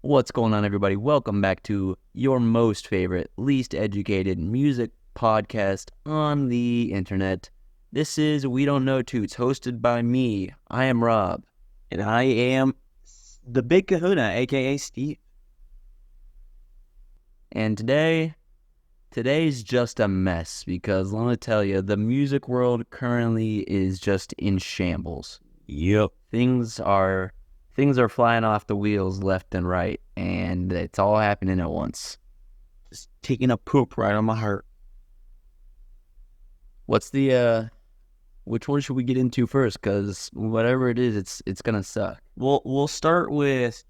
What's going on, everybody? Welcome back to your most favorite, least educated music podcast on the internet. This is We Don't Know Toots, hosted by me. I am Rob. And I am the Big Kahuna, a.k.a. Steve. And today's just a mess because let me tell you, the music world currently is just in shambles. Yep. Things are flying off the wheels left and right, and it's all happening at once. Just taking a poop right on my heart. What's which one should we get into first? Because whatever it is, it's gonna suck. We'll start with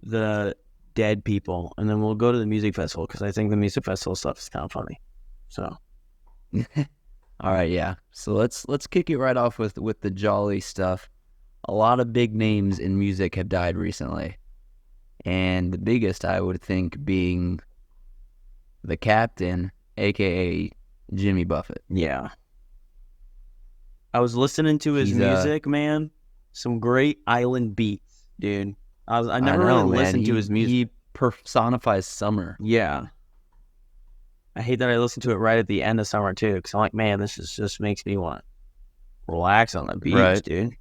the dead people, and then we'll go to the music festival, because I think the music festival stuff is kind of funny. So, all right, yeah. So let's kick it right off with the jolly stuff. A lot of big names in music have died recently, and the biggest I would think being the Captain, aka Jimmy Buffett. yeah. I was listening to his music, man. Some great island beats, dude. I never really listened to his music. He personifies summer. Yeah. I hate that I listened to it right at the end of summer, too, because I'm like, man, this just makes me want to relax on the beach, dude.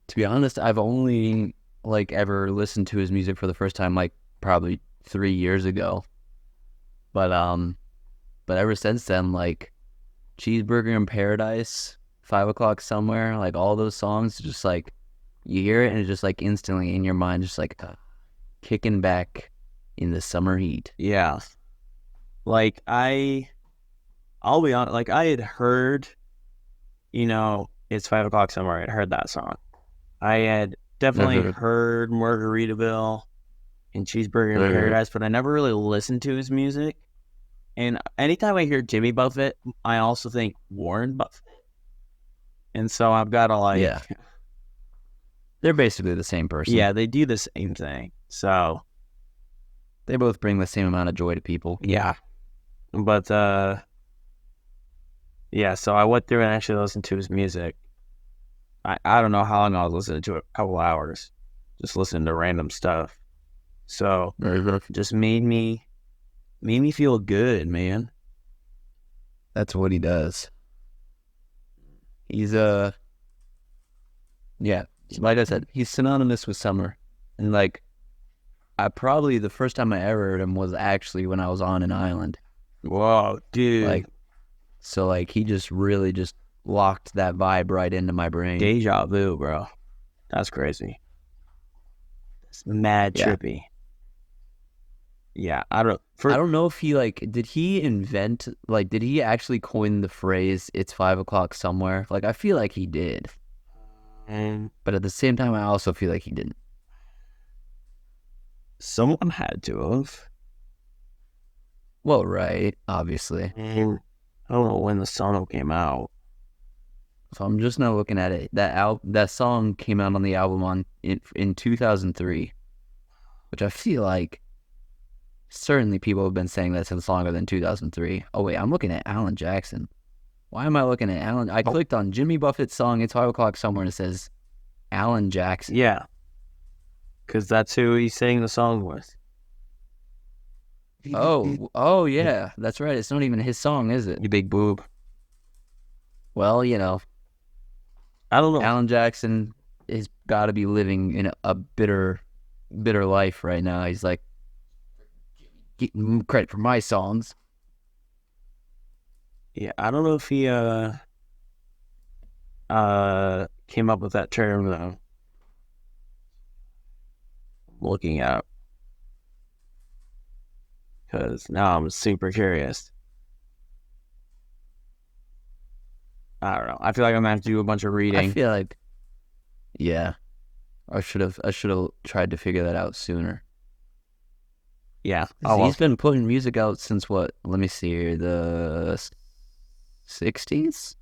To be honest, I've only ever listened to his music for the first time probably 3 years ago. But ever since then, Cheeseburger in Paradise, 5 o'clock somewhere, all those songs, just you hear it and it's just instantly in your mind, just kicking back in the summer heat. Yeah. I'll be honest, I had heard, it's 5 o'clock somewhere. I had heard that song. I had definitely heard Margaritaville and Cheeseburger in Paradise, but I never really listened to his music. And anytime I hear Jimmy Buffett, I also think Warren Buffett. And so I've got to yeah. They're basically the same person. Yeah, they do the same thing. So they both bring the same amount of joy to people. Yeah. But yeah, so I went through and actually listened to his music. I don't know how long I was listening to it, a couple hours, just listening to random stuff. So just made me feel good, man. That's what he does. He's yeah, like I said, he's synonymous with summer. And the first time I ever heard him was actually when I was on an island. Whoa, dude. He just really just locked that vibe right into my brain. Deja vu, bro. That's crazy. It's mad trippy. Yeah, I don't know if he did he invent did he actually coin the phrase "it's 5 o'clock somewhere"? I feel like he did, but at the same time, I also feel like he didn't. Someone had to have. Well, right, obviously. I don't know when the song came out. So I'm just now looking at it. That song came out on the album in 2003, which I feel like certainly people have been saying that since longer than 2003. Oh wait, I'm looking at Alan Jackson. Why am I looking at Alan? I clicked on Jimmy Buffett's song. It's 5 o'clock somewhere, and it says Alan Jackson. Yeah, because that's who he sang the song with. Oh yeah, that's right. It's not even his song, is it? You big boob. Well, I don't know. Alan Jackson has got to be living in a bitter life right now. He's getting credit for my songs. Yeah, I don't know if he came up with that term though. Looking up, because now I'm super curious. I don't know. I feel like I'm gonna have to do a bunch of reading. I feel like, yeah, I should have tried to figure that out sooner. Yeah, he's been putting music out since what? Let me see here, the 60s.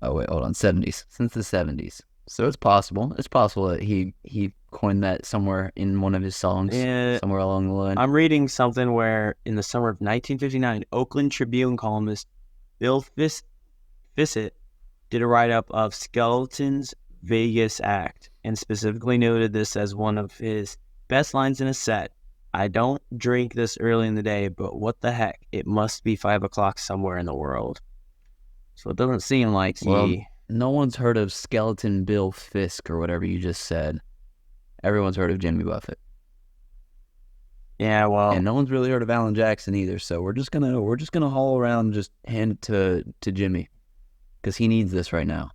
Oh wait, hold on, 70s. Since the 70s. So it's possible. It's possible that he coined that somewhere in one of his songs, somewhere along the line. I'm reading something where in the summer of 1959, Oakland Tribune columnist Bill Fissett did a write-up of Skeleton's Vegas act, and specifically noted this as one of his best lines in a set. I don't drink this early in the day, but what the heck? It must be 5 o'clock somewhere in the world. So it doesn't seem like no one's heard of Skeleton Bill Fisk or whatever you just said. Everyone's heard of Jimmy Buffett. Yeah, well, and no one's really heard of Alan Jackson either. So we're just gonna haul around and just hand it to Jimmy, because he needs this right now.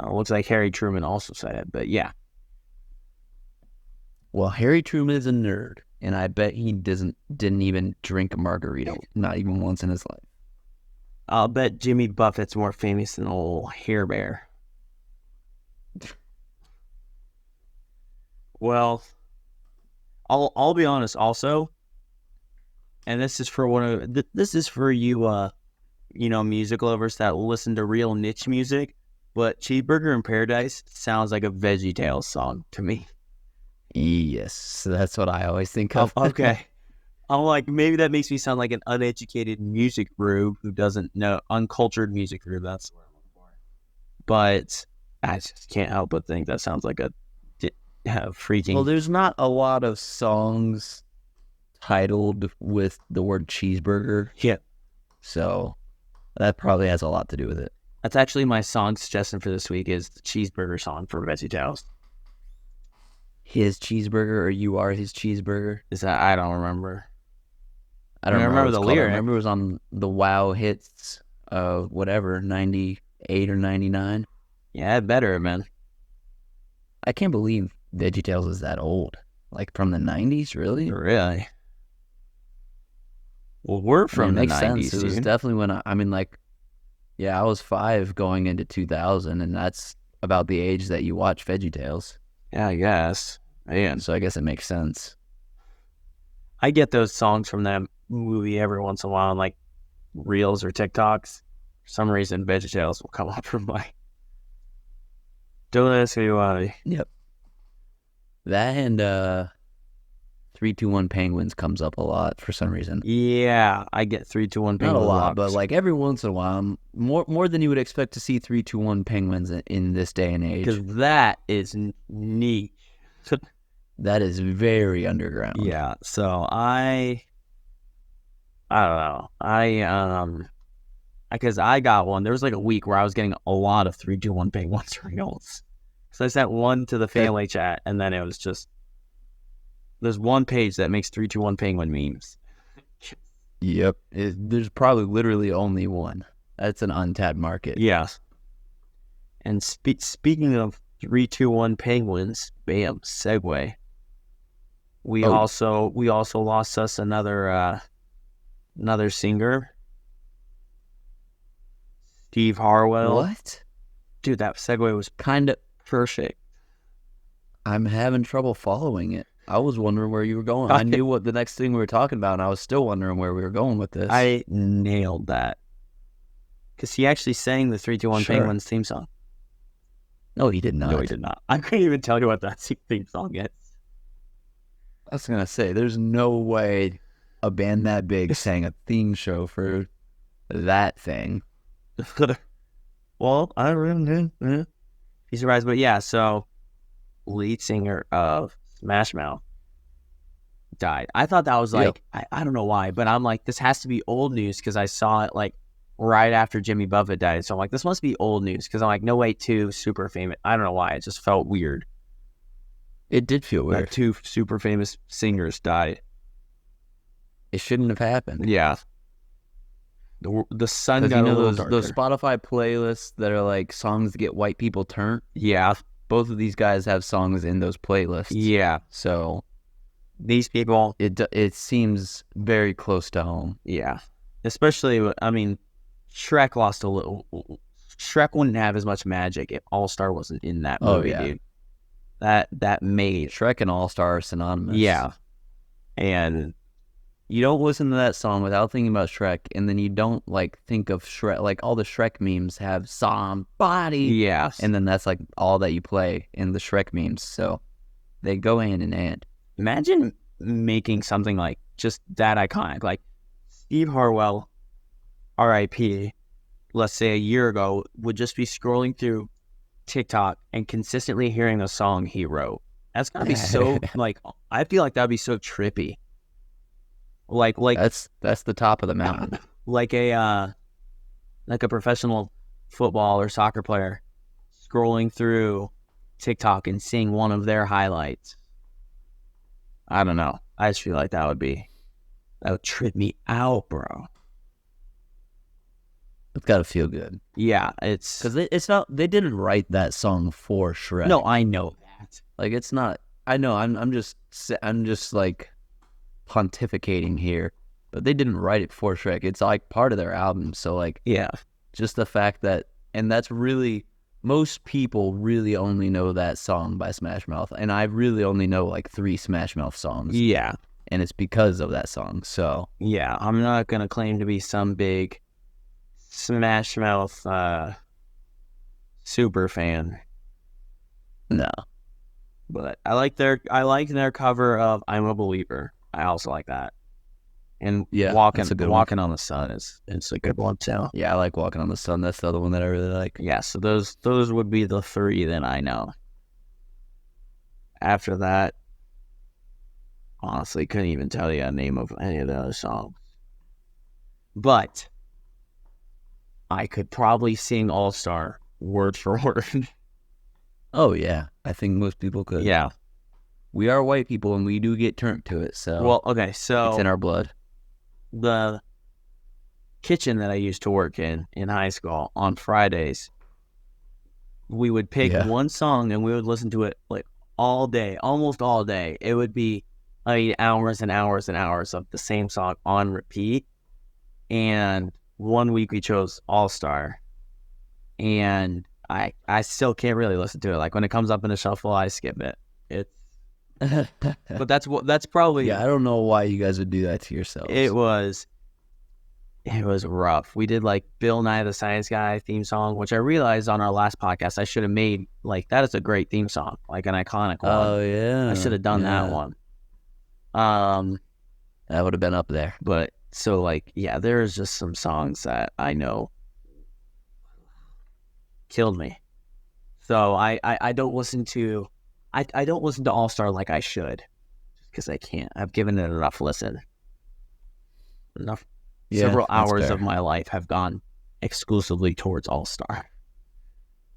Looks like Harry Truman also said it, but yeah. Well, Harry Truman is a nerd, and I bet he didn't even drink a margarita, not even once in his life. I'll bet Jimmy Buffett's more famous than old Hair Bear. Well, I'll be honest also, and this is for you music lovers that listen to real niche music, but Cheeseburger in Paradise sounds like a VeggieTales song to me. Yes, that's what I always think of. Okay. I'm like, maybe that makes me sound like an uneducated music group who doesn't know, uncultured music group. That's what I'm looking for. But I just can't help but think that sounds like a freaking... Well, there's not a lot of songs titled with the word cheeseburger. Yeah. So that probably has a lot to do with it. That's actually my song suggestion for this week, is the Cheeseburger song for VeggieTales. His cheeseburger, or you are his cheeseburger? Is that... I don't remember. I don't remember the lyric. I remember it was on the Wow Hits, 98 or 99. Yeah, better, man. I can't believe VeggieTales is that old. Like from the 90s, really? Really? Well, we're from the 90s, sense. It was definitely when I was 5 going into 2000, and that's about the age that you watch VeggieTales. Yeah, I guess. Man. So I guess it makes sense. I get those songs from that movie every once in a while on like Reels or TikToks. For some reason, VeggieTales will come up from my... Don't ask me why. Yep. That and 3-2-1 Penguins comes up a lot for some reason. Yeah, I get 3-2-1 Penguins. Not a lot, but like every once in a while, more than you would expect to see 3-2-1 Penguins in this day and age. Because that is neat. That is very underground. Yeah, so I don't know. Because I got one. There was like a week where I was getting a lot of 3-2-1 Penguins reels. So I sent one to the family chat, and then it was just... There's one page that makes 3-2-1 Penguin memes. Yep. There's probably literally only one. That's an untapped market. Yes. And speaking of 3-2-1 Penguins, bam, segue. We also lost us another singer. Steve Harwell. What? Dude, that segue was kind of perfect. I'm having trouble following it. I was wondering where you were going. I knew what the next thing we were talking about, and I was still wondering where we were going with this. I nailed that. Because he actually sang the 3-2-1 Penguins theme song. No, he did not. No, he did not. I couldn't even tell you what that theme song is. I was going to say, there's no way a band that big sang a theme show for that thing. Well, I really did. Be surprised, but yeah, so lead singer of Smash Mouth died. I thought that was like, I don't know why, but I'm like, this has to be old news because I saw it like right after Jimmy Buffett died. So I'm like, this must be old news because I'm like, no way, 2 super famous. I don't know why. It just felt weird. It did feel weird. That 2 super famous singers died. It shouldn't have happened. Yeah. The sun got a little darker. Those Spotify playlists that are like songs that get white people turned. Yeah. Both of these guys have songs in those playlists. Yeah. So these people... It seems very close to home. Yeah. Especially, I mean, Shrek lost a little... Shrek wouldn't have as much magic if All-Star wasn't in that movie, dude. That made... Shrek and All-Star are synonymous. Yeah. And... You don't listen to that song without thinking about Shrek, and then you don't, like, think of Shrek. Like, all the Shrek memes have somebody. Yes. And then that's, like, all that you play in the Shrek memes. So they go hand in hand. Imagine making something, like, just that iconic. Like, Steve Harwell, R.I.P., let's say a year ago, would just be scrolling through TikTok and consistently hearing the song he wrote. That's gotta be so like I feel like that'd be so trippy. Like that's the top of the mountain. Like a professional football or soccer player scrolling through TikTok and seeing one of their highlights. I don't know. I just feel like that would trip me out, bro. It's gotta feel good. Yeah, it's because it's not. They didn't write that song for Shrek. No, I know that. Like it's not. I know. I'm just like pontificating here, but they didn't write it for Shrek. It's like part of their album. So like, yeah, just the fact that, and that's really, most people really only know that song by Smash Mouth, and I really only know like 3 Smash Mouth songs. Yeah, and it's because of that song. So yeah, I'm not gonna claim to be some big Smash Mouth super fan. No, but I like their cover of "I'm a Believer." I also like that, and yeah, walking on the Sun it's a good one too. Yeah, I like "Walking on the Sun." That's the other one that I really like. Yeah, so those would be the 3 that I know. After that, honestly, couldn't even tell you a name of any of the other songs. But I could probably sing All Star word for word. Oh yeah, I think most people could. Yeah, we are white people and we do get turned to it. So well, okay, so it's in our blood. The kitchen that I used to work in high school on Fridays, we would pick one song and we would listen to it like all day, almost all day. It would be hours and hours and hours of the same song on repeat. And one week we chose All Star, and I still can't really listen to it. Like when it comes up in the shuffle, I skip it. It's but that's probably I don't know why you guys would do that to yourselves. It was rough. We did like Bill Nye the Science Guy theme song, which I realized on our last podcast I should have made. Like that is a great theme song, like an iconic one. Oh yeah, I should have done that one. That would have been up there. But so like there's just some songs that I know killed me. So I don't listen to I don't listen to All Star like I should, just because I can't. I've given it enough listen. Several hours of my life have gone exclusively towards All Star.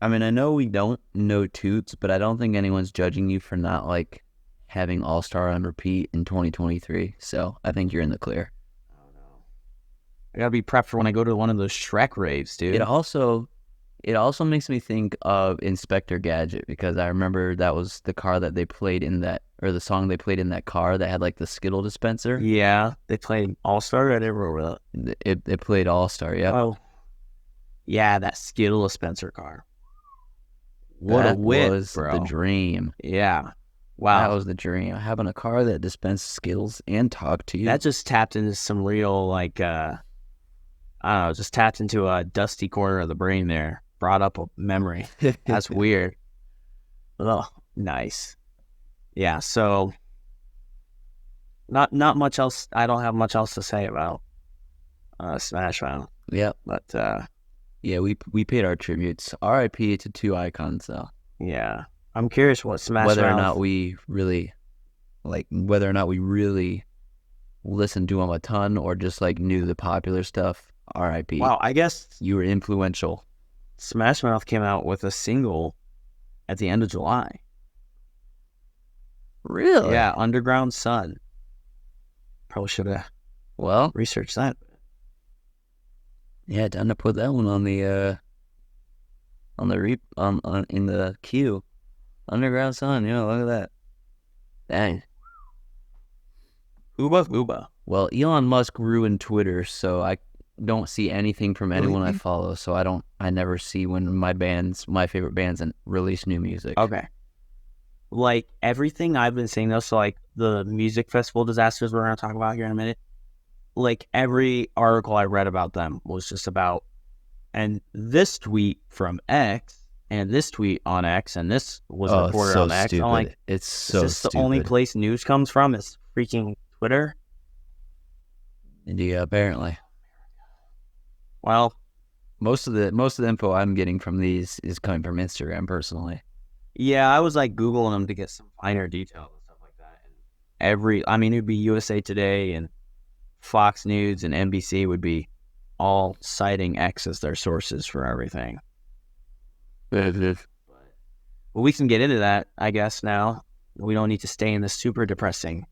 I mean, I know we don't know Toots, but I don't think anyone's judging you for not like having All Star on repeat in 2023. So I think you're in the clear. I don't know. I gotta be prepped for when I go to one of those Shrek raves, dude. It also makes me think of Inspector Gadget, because I remember that was the car that they played in that, or the song they played in that car that had like the Skittle dispenser. Yeah, they played All Star. I didn't remember that. It played All Star. Yeah. Oh, yeah, that Skittle dispenser car. What that a whip, was bro. The dream. Yeah. Wow. That was the dream. Having a car that dispensed Skittles and talk to you. That just tapped into some real, like, I don't know, just tapped into a dusty corner of the brain there. Brought up a memory. That's weird. Oh, nice. Yeah, so not much else. I don't have much else to say about Smash Mouth. Yeah. But we paid our tributes. R.I.P. to 2 icons, though. Yeah. I'm curious what Smash Mouth... whether or not we really listened to them a ton or just like knew the popular stuff. R.I.P. Wow, I guess you were influential. Smash Mouth came out with a single at the end of July. Really? Yeah, Underground Sun. Probably should have researched that. Yeah, time to put that one on the in the queue. Underground Sun, look at that. Dang. Ooba. Well, Elon Musk ruined Twitter, so I don't see anything from anyone I follow, so I never see when my favorite bands release new music. Okay. Like everything I've been saying though, so like the music festival disasters we're gonna talk about here in a minute, like every article I read about them was just about, and this tweet from X, and this tweet on X, and this was reported on X. Stupid. I'm like, it's so is this stupid. The only place news comes from is freaking Twitter? Yeah, apparently. Well, most of the info I'm getting from these is coming from Instagram personally. Yeah, I was like Googling them to get some finer details and stuff like that. And it'd be USA Today and Fox News and NBC would be all citing X as their sources for everything. But we can get into that, I guess, now. We don't need to stay in the super depressing.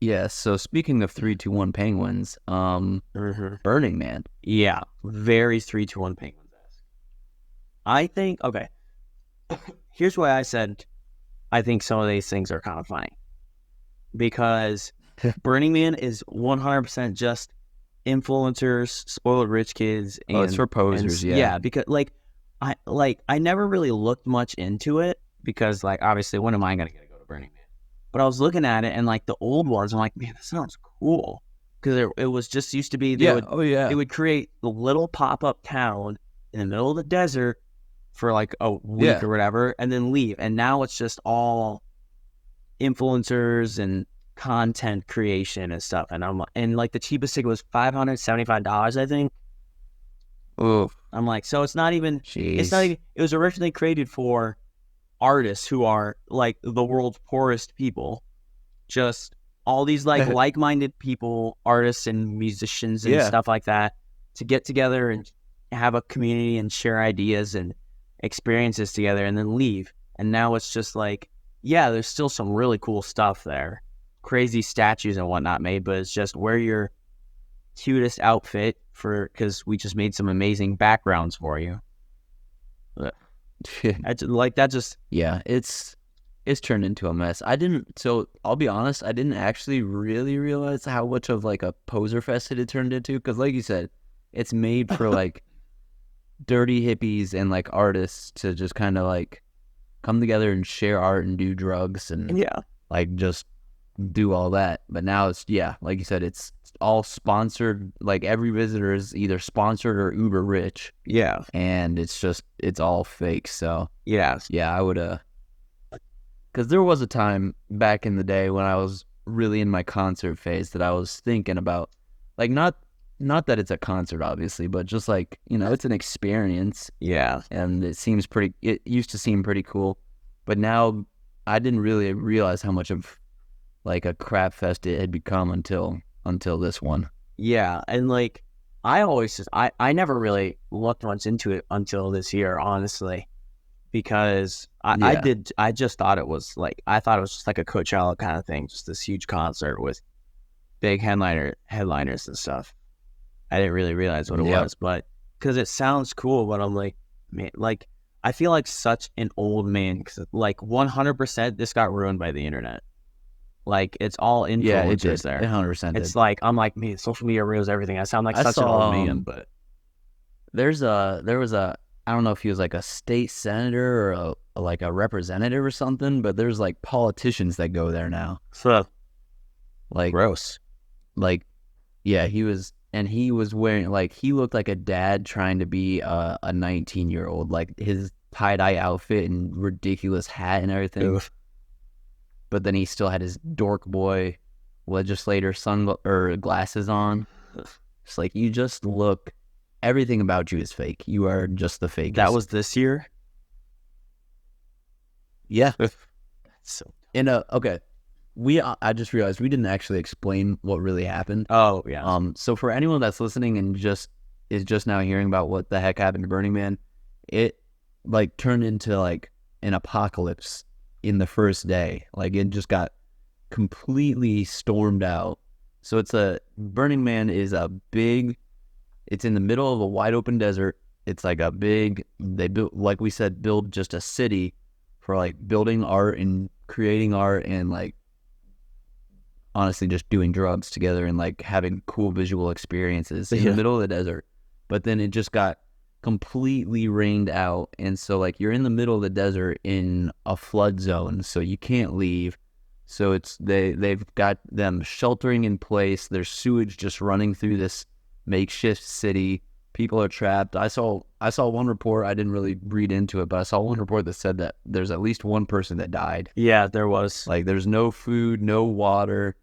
Yeah, so speaking of 3-2-1 Penguins, Burning Man. Yeah, very 3-2-1 Penguins-esque. I think, okay, here's why I said I think some of these things are kind of funny. Because Burning Man is 100% just influencers, spoiled rich kids. And, it's for posers, yeah. Yeah, because, I never really looked much into it because, obviously, when am I going to go to Burning Man? But I was looking at it, and, the old ones, I'm like, man, that sounds cool. Because it was just used to be, they would create the little pop-up town in the middle of the desert for, a week or whatever, and then leave. And now it's just all influencers and content creation and stuff. And the cheapest ticket was $575, I think. Oh, I'm like, so it's not even, jeez. it was originally created for artists who are the world's poorest people, just all these like-minded people, artists and musicians and stuff like that, to get together and have a community and share ideas and experiences together and then leave. And now it's just there's still some really cool stuff there, crazy statues and whatnot made, but it's just wear your cutest outfit because we just made some amazing backgrounds for you. Yeah, it's turned into a mess. So I'll be honest, I didn't actually really realize how much of a poser fest it had turned into, because like you said, it's made for dirty hippies and artists to just kind of come together and share art and do drugs and just do all that. But now it's like you said, it's all sponsored. Every visitor is either sponsored or uber rich. Yeah, and it's all fake. So yeah, I would because there was a time back in the day when I was really in my concert phase that I was thinking about not that it's a concert obviously, but just it's an experience. Yeah, and it used to seem pretty cool, but now I didn't really realize how much of a crap fest it had become until this one. Yeah, and I always I never really looked much into it until this year, honestly, because I just thought it was I thought it was just a Coachella kind of thing, just this huge concert with big headliners and stuff. I didn't really realize what it was, but because it sounds cool, but I'm man, I feel like such an old man because 100% this got ruined by the internet. It's all influencers there. 100%. It's I'm man, social media ruins everything. I sound like such an old man, but there was a I don't know if he was a state senator or a representative or something, but there's politicians that go there now. So gross. He was wearing he looked like a dad trying to be a 19-year-old, his tie-dye outfit and ridiculous hat and everything. Oof. But then he still had his dork boy legislator glasses on. It's you just look, everything about you is fake. You are just the fakest. That was this year? Yeah. So okay. I just realized we didn't actually explain what really happened. Oh, yeah. So for anyone that's listening and is just now hearing about what the heck happened to Burning Man, it turned into an apocalypse in the first day. It just got completely stormed out. So Burning Man is it's in the middle of a wide open desert. It's they built, we said, build just a city for building art and creating art and honestly just doing drugs together and having cool visual experiences in the middle of the desert. But then it just got completely rained out, and so you're in the middle of the desert in a flood zone, so you can't leave. So they've got them sheltering in place. There's sewage just running through this makeshift city. People are trapped. I saw one report. I didn't really read into it, but I saw one report that said that there's at least one person that died. Yeah, there was. There's no food, no water.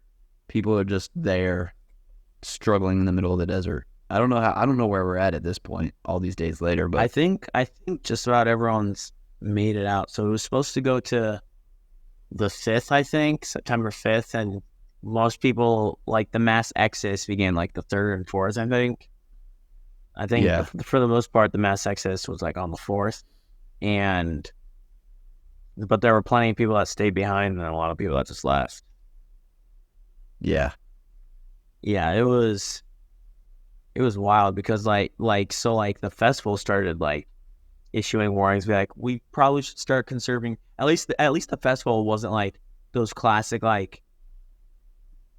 People are just there struggling in the middle of the desert. I don't know where we're at this point, all these days later. But I think just about everyone's made it out. So it was supposed to go to the 5th, I think, September 5th, and most people, like, the mass exodus began like the 3rd and 4th, I think. Yeah. For the most part, the mass exodus was like on the 4th, but there were plenty of people that stayed behind and a lot of people that just left. Yeah. Yeah, it was wild because like the festival started like issuing warnings, be like, we probably should start conserving. At least the festival wasn't like those classic, like,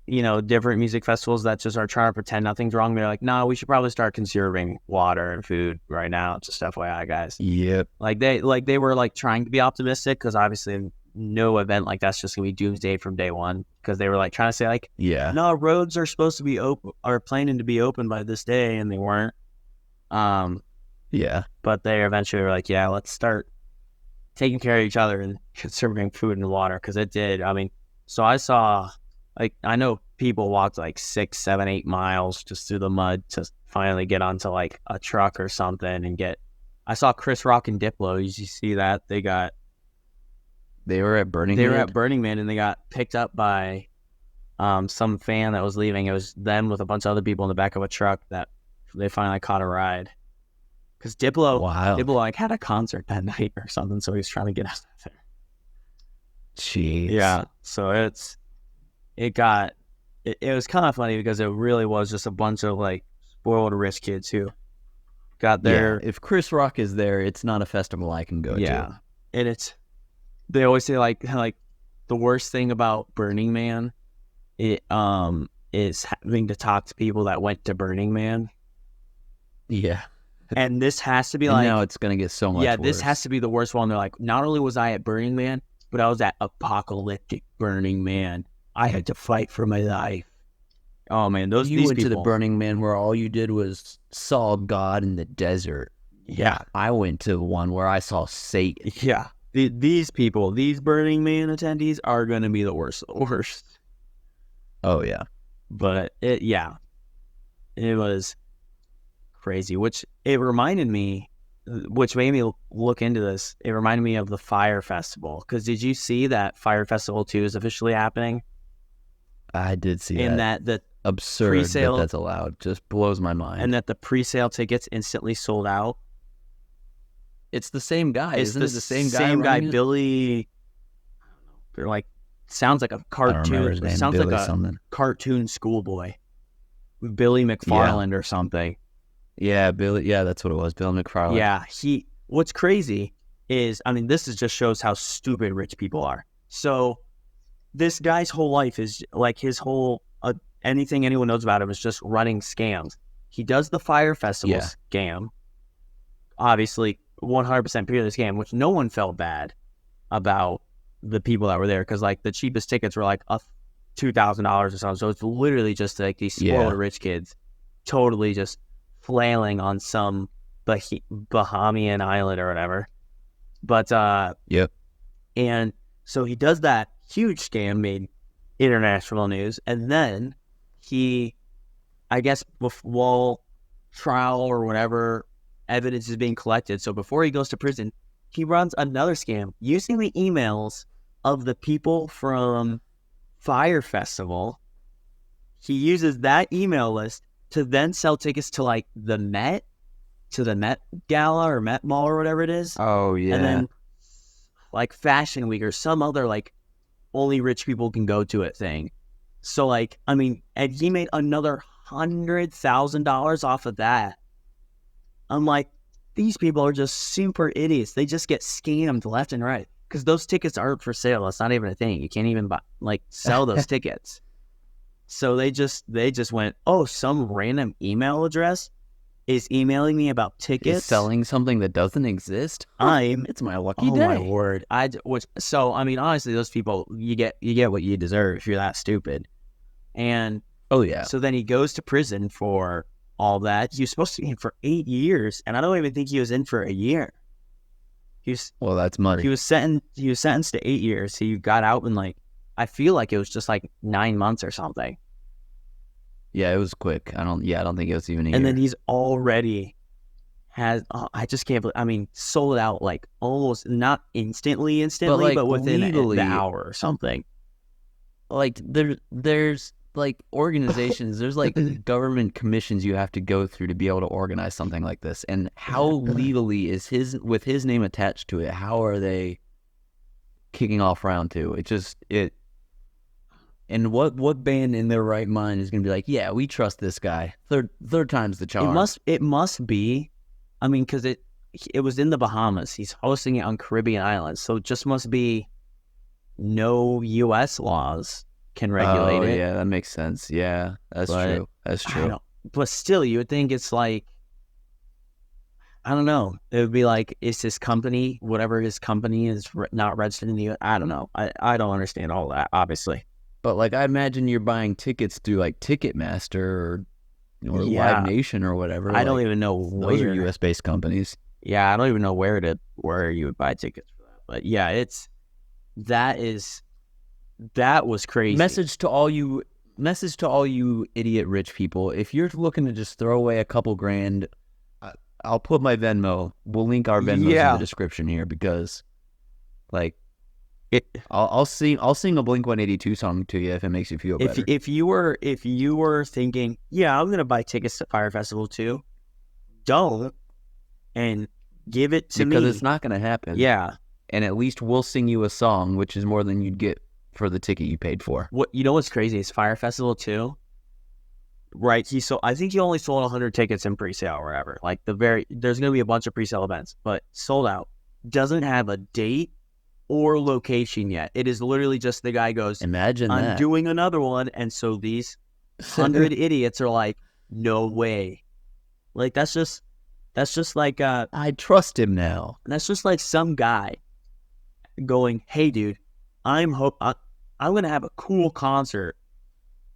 you know, different music festivals that just are trying to pretend nothing's wrong. They're like, no, we should probably start conserving water and food right now. Just FYI, guys. Yep. Like they were like trying to be optimistic, because obviously no event like that's just gonna be doomsday from day one. Because they were like trying to say like, yeah, no, roads are supposed to be open, are planning to be open by this day, and they weren't. Yeah. But they eventually were like, yeah, let's start taking care of each other and conserving food and water, because it did. I mean, so I saw, like, I know people walked like 6, 7, 8 miles just through the mud to finally get onto like a truck or something and get. I saw Chris Rock and Diplo. Did you see that? They were at Burning Man, and they got picked up by some fan that was leaving. It was them with a bunch of other people in the back of a truck that they finally caught a ride. Because Diplo like had a concert that night or something, so he was trying to get out of there. Jeez. Yeah, so it was kind of funny because it really was just a bunch of like spoiled rich kids who got there. Yeah, if Chris Rock is there, it's not a festival I can go to. And they always say like the worst thing about Burning Man is having to talk to people that went to Burning Man. Yeah. And this has to be and like, now it's gonna get so much worse. This has to be the worst one. They're like, not only was I at Burning Man, but I was at apocalyptic Burning Man. I had to fight for my life. Oh man, you went to the Burning Man where all you did was saw God in the desert. Yeah, I went to one where I saw Satan. Yeah, these people, these Burning Man attendees are gonna be the worst. Oh yeah, but it was crazy. Which it reminded me, which made me look into this. It reminded me of the Fire Festival. Because did you see that Fire Festival 2 is officially happening? I did see and that. that Absurd pre-sale, that's allowed. Just blows my mind. And that the pre-sale tickets instantly sold out. It's the same guy. Isn't it the same guy? Same guy, Billy. They're like, sounds like a cartoon. His name. Sounds Billy like a something. Cartoon schoolboy. Billy McFarland or something. Yeah, Billy. Yeah, that's what it was. Bill McFarland. Yeah, what's crazy is, I mean, this just shows how stupid rich people are. So this guy's whole life is like his whole, anything anyone knows about him is just running scams. He does the Fire Festival scam. Obviously, 100% pure scam, which no one felt bad about the people that were there. Because like the cheapest tickets were like $2,000 or something. So it's literally just like these spoiled rich kids totally just flailing on some Bahamian island or whatever. But and so he does that huge scam, made international news, and then he, I guess, while trial or whatever evidence is being collected, so before he goes to prison, he runs another scam using the emails of the people from Fire Festival. He uses that email list to then sell tickets to like the Met Gala or Met Mall or whatever it is. Oh yeah. And then like Fashion Week or some other like only rich people can go to it thing. So like, I mean, and he made another $100,000 off of that. I'm like, these people are just super idiots. They just get scammed left and right because those tickets aren't for sale. That's not even a thing. You can't even sell those tickets. So they just went, oh, some random email address is emailing me about tickets. Is selling something that doesn't exist? It's my lucky day. Oh my word! So I mean, honestly, those people, you get what you deserve if you're that stupid. And oh yeah. So then he goes to prison for all that. He was supposed to be in for 8 years, and I don't even think he was in for a year. Well, that's money. He was sentenced to 8 years. He got out in I feel like it was just 9 months or something. Yeah, it was quick. I don't think it was even a year. And then he's already I just can't believe, I mean, sold out like almost not instantly, like, but within legally, the hour or something. Like there's like organizations, there's like government commissions you have to go through to be able to organize something like this. And how legally is with his name attached to it? How are they kicking off round two? And what band in their right mind is going to be like, yeah, we trust this guy. Third time's the charm. It must be. I mean, because it was in the Bahamas. He's hosting it on Caribbean islands, so it just must be no U.S. laws can regulate it. Yeah, that makes sense. Yeah, that's true. That's true. But still, you would think it's like, I don't know. It would be like, is his company, whatever his company is, not registered in the U.S.? I don't know. I don't understand all that, obviously. But like, I imagine you're buying tickets through like Ticketmaster or Live Nation or whatever. I don't even know those are U.S. based companies. Yeah, I don't even know where you would buy tickets for that. But yeah, that was crazy. Message to all you idiot rich people: if you're looking to just throw away a couple grand, I'll put my Venmo. We'll link our Venmos in the description here, because like, I'll sing a Blink-182 song to you if it makes you feel better. If you were thinking, yeah, I'm gonna buy tickets to Fire Festival too, don't, and give it to me, because it's not gonna happen. Yeah, and at least we'll sing you a song, which is more than you'd get for the ticket you paid for. What's crazy is Fire Festival too. Right, I think he only sold 100 tickets in pre-sale or whatever. Like there's gonna be a bunch of pre-sale events, but sold out. Doesn't have a date or location yet. It is literally just the guy goes, imagine I'm doing another one, and so these 100 idiots are like, no way. Like that's just like I trust him now. That's just like some guy going, hey dude, I'm gonna have a cool concert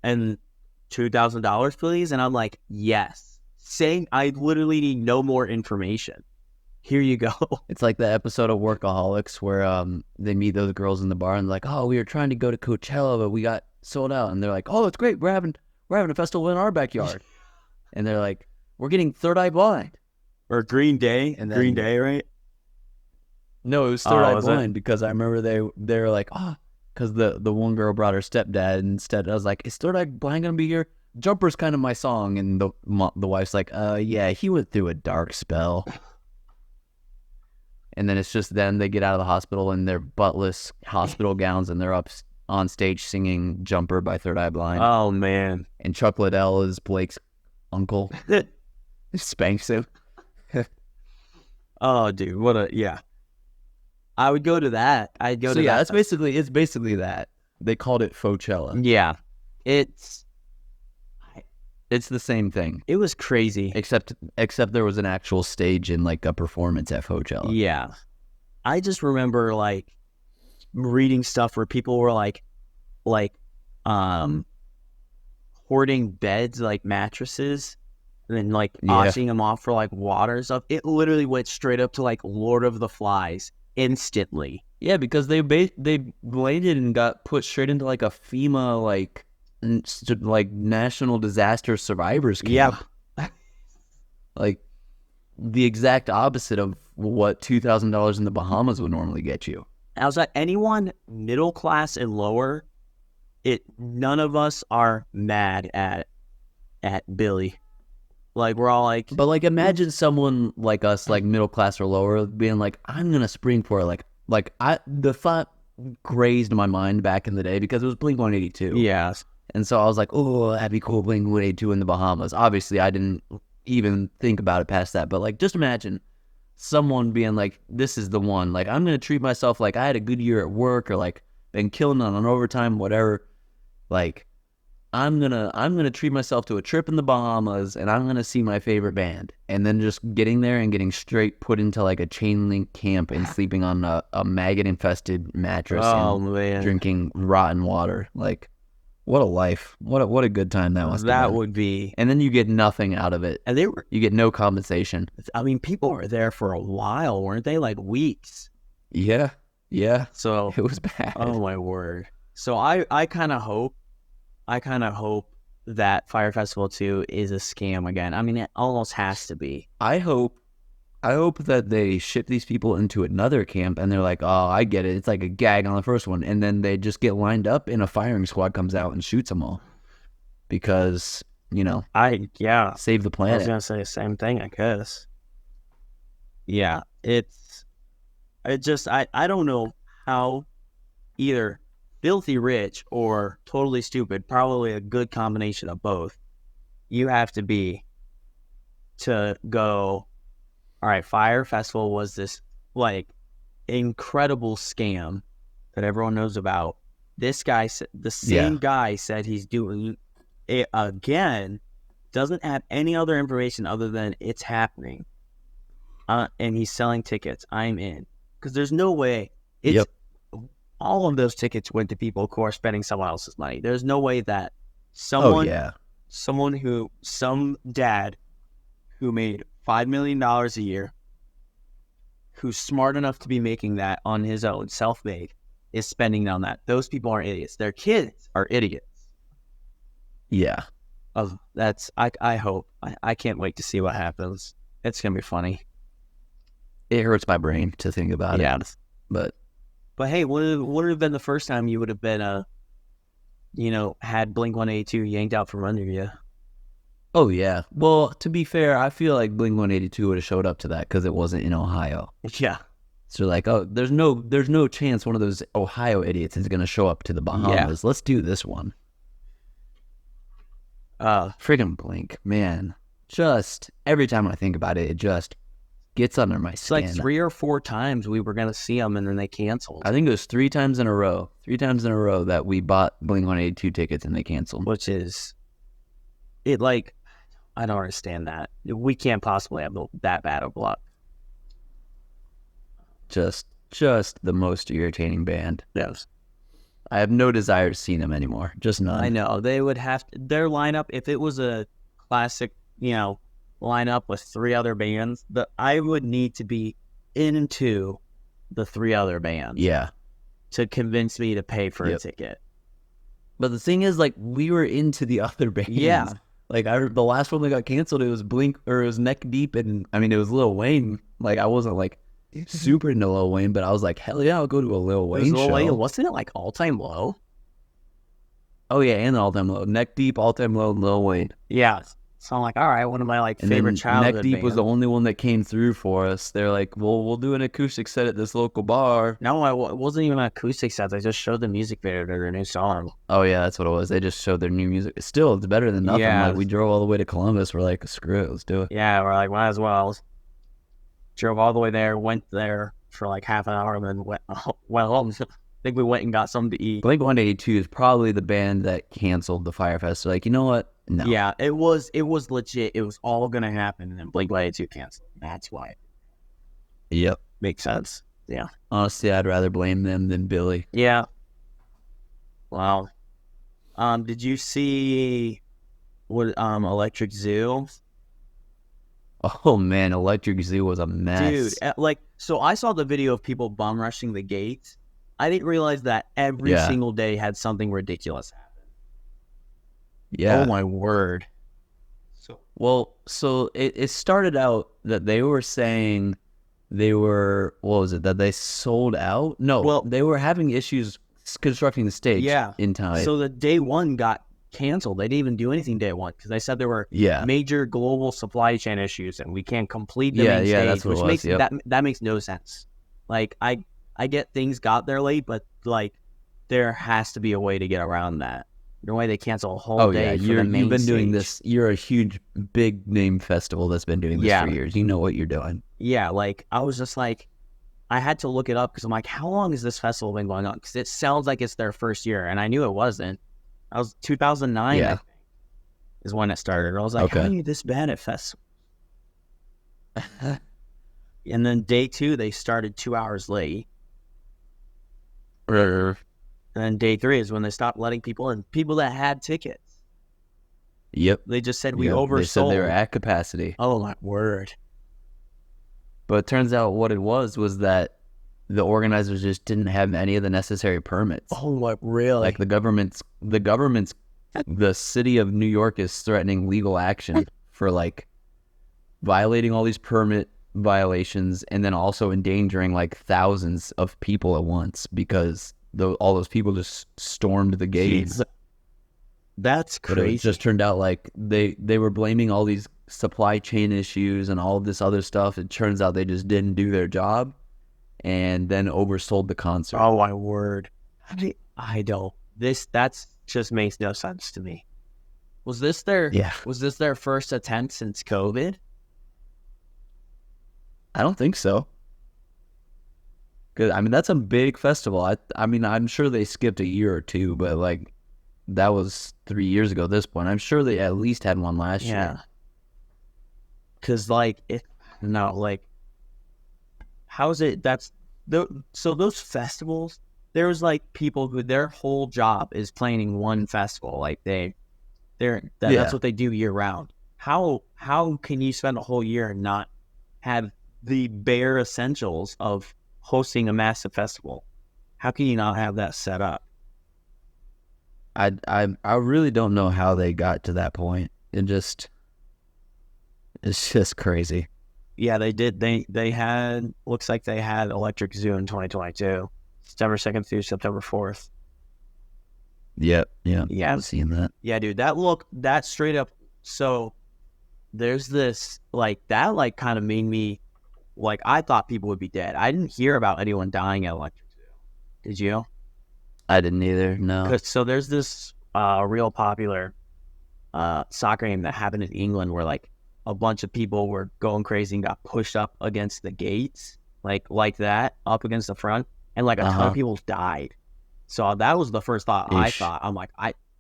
and $2,000 please, and I'm like, yes. Saying I literally need no more information. Here you go. It's like the episode of Workaholics where they meet those girls in the bar and they're like, oh, we were trying to go to Coachella, but we got sold out. And they're like, oh, it's great. We're having a festival in our backyard. And they're like, we're getting Third Eye Blind. Or Green Day. And Green Day, right? No, it was Third Eye Blind, because I remember they were like, oh, because the one girl brought her stepdad instead. I was like, is Third Eye Blind going to be here? Jumper's kind of my song. And the wife's like, yeah, he went through a dark spell. And then it's just then they get out of the hospital in their buttless hospital gowns and they're up on stage singing Jumper by Third Eye Blind. Oh, man. And Chuck Liddell is Blake's uncle. Spanks him. Oh, dude. Yeah. I would go to that. I'd go to that. Yeah, it's basically that. They called it Fochella. Yeah. It's the same thing. It was crazy. Except there was an actual stage and like a performance at Fochella. Yeah. I just remember like reading stuff where people were like hoarding beds, like mattresses, and then like auctioning them off for like water and stuff. It literally went straight up to like Lord of the Flies instantly. Yeah, because they landed and got put straight into like a FEMA like national disaster survivors camp. Yeah. Like the exact opposite of what $2,000 in the Bahamas would normally get you. I was like, anyone middle class and lower, none of us are mad at Billy. Like we're all like, but like imagine someone like us, like middle class or lower, being like, I'm gonna spring for it. The thought grazed my mind back in the day because it was Blink-182. Yeah. And so I was like, oh, that'd be cool, Blink-182 in the Bahamas. Obviously, I didn't even think about it past that. But, like, just imagine someone being like, this is the one. Like, I'm going to treat myself like I had a good year at work or, like, been killing on overtime, whatever. Like, I'm gonna treat myself to a trip in the Bahamas, and I'm going to see my favorite band. And then just getting there and getting straight put into, like, a chain link camp and sleeping on a maggot-infested mattress and drinking rotten water. Like, what a life. What a good time that must have been. That would be. And then you get nothing out of it. And you get no compensation. I mean, people were there for a while, weren't they? Like weeks. Yeah. Yeah. So it was bad. Oh my word. So I kind of hope that Fire Festival 2 is a scam again. I mean, it almost has to be. I hope that they ship these people into another camp and they're like, oh, I get it. It's like a gag on the first one. And then they just get lined up and a firing squad comes out and shoots them all. Because, save the I planet. was going to say the same thing, I guess. Yeah, I don't know how either filthy rich or totally stupid, probably a good combination of both, you have to be to go, all right, Fire Festival was this like incredible scam that everyone knows about. This guy, the same guy said he's doing it again, doesn't have any other information other than it's happening. And he's selling tickets. I'm in. Because there's no way. All of those tickets went to people who are spending someone else's money. There's no way that some dad who made $5 million a year, who's smart enough to be making that on his own, self-made, is spending on that. Those people are idiots. Their kids are idiots. Yeah. I hope. I can't wait to see what happens. It's going to be funny. It hurts my brain to think about it. But hey, what would have been the first time you would have been, had Blink-182 yanked out from under you? Oh, yeah. Well, to be fair, I feel like Blink-182 would have showed up to that because it wasn't in Ohio. Yeah. So like, oh, there's no chance one of those Ohio idiots is going to show up to the Bahamas. Let's do this one. Friggin' Blink, man. Just every time I think about it, it just gets under my skin. It's like 3 or 4 times we were going to see them and then they canceled. I think it was 3 times in a row. 3 times in a row that we bought Blink-182 tickets and they canceled. Which is, I don't understand that. We can't possibly have that bad of luck. Just the most irritating band. Yes. I have no desire to see them anymore. Just none. I know. They would have to, their lineup, if it was a classic, lineup with 3 other bands, I would need to be into the 3 other bands. Yeah. To convince me to pay for a ticket. But the thing is, like, we were into the other bands. Yeah. Like, the last one that got canceled, it was Blink, or it was Neck Deep, and, I mean, it was Lil Wayne. Like, I wasn't, like, super into Lil Wayne, but I was like, hell yeah, I'll go to a Lil Wayne show. Wayne, wasn't it, like, All Time Low? Oh, yeah, and All Time Low. Neck Deep, All Time Low, Lil Wayne. Yeah. So I'm like, all right, one of my, favorite childhood Neck Deep bands. was the only one that came through for us. They're like, well, we'll do an acoustic set at this local bar. No, it wasn't even an acoustic set. They just showed the music video to their new song. Oh, yeah, that's what it was. They just showed their new music. Still, it's better than nothing. Yeah. Like, we drove all the way to Columbus. We're like, screw it, let's do it. Yeah, we're like, might as well. Drove all the way there, went there for like half an hour, and then went home. I think we went and got something to eat. Blink-182 is probably the band that canceled the Fire Fest. Like, you know what? No. Yeah, it was legit. It was all going to happen, and then Blink-182 canceled. That's why. Yep. Makes sense. Yeah. Honestly, I'd rather blame them than Billy. Yeah. Wow. Did you see what Electric Zoo? Oh, man, Electric Zoo was a mess. Dude, so I saw the video of people bum rushing the gates. I didn't realize that every single day had something ridiculous happen. Yeah. Oh, my word. So it started out that they were saying what was it, that they sold out? No, well, they were having issues constructing the stage in time. So the day 1 got canceled. They didn't even do anything day 1 because they said there were major global supply chain issues and we can't complete the main stage, that's what which it was. that makes no sense. Like, I get things got there late, but like there has to be a way to get around that. No way they cancel a whole day for the main You've been stage. doing this. You're a huge, big name festival that's been doing this for years. You know what you're doing. Yeah, like, I was just like, I had to look it up because I'm like, how long has this festival been going on? Because it sounds like it's their first year, and I knew it wasn't. I was 2009, I think, is when it started. I was like, how are you this bad at festivals? And then day 2, they started 2 hours late. And then day 3 is when they stopped letting people in. People that had tickets. Yep. They just said we oversold. They said they were at capacity. Oh, my word. But it turns out what it was that the organizers just didn't have any of the necessary permits. Oh, what, really? Like the government's the city of New York is threatening legal action for like violating all these permit violations and then also endangering like thousands of people at once because all those people just stormed the gates. Jeez. That's But it crazy. just turned out like they were blaming all these supply chain issues and all of this other stuff. It turns out they just didn't do their job and then oversold the concert. Oh my word. I don't. That's just makes no sense to me. Was this their first attempt since COVID? I don't think so. Cause I mean that's a big festival. I mean I'm sure they skipped a year or two, but like that was 3 years ago at this point. I'm sure they at least had one last year. Cause like how's it? So those festivals. There's like people who their whole job is planning one festival. Like that's what they do year round. How can you spend a whole year and not have the bare essentials of hosting a massive festival? How can you not have that set up? I really don't know how they got to that point. It's just crazy. Yeah, they did. They had looks like they had Electric Zoo in 2022, September 2nd through September 4th. Yep. Yeah, I've seen that. Yeah, dude, that straight up. So there's this that kind of made me I thought people would be dead. I didn't hear about anyone dying at Electric Zoo. Did you? I didn't either. No. So there's this real popular soccer game that happened in England where like a bunch of people were going crazy and got pushed up against the gates, like that, up against the front, and like a ton of people died. So that was the first thought I thought. I'm like,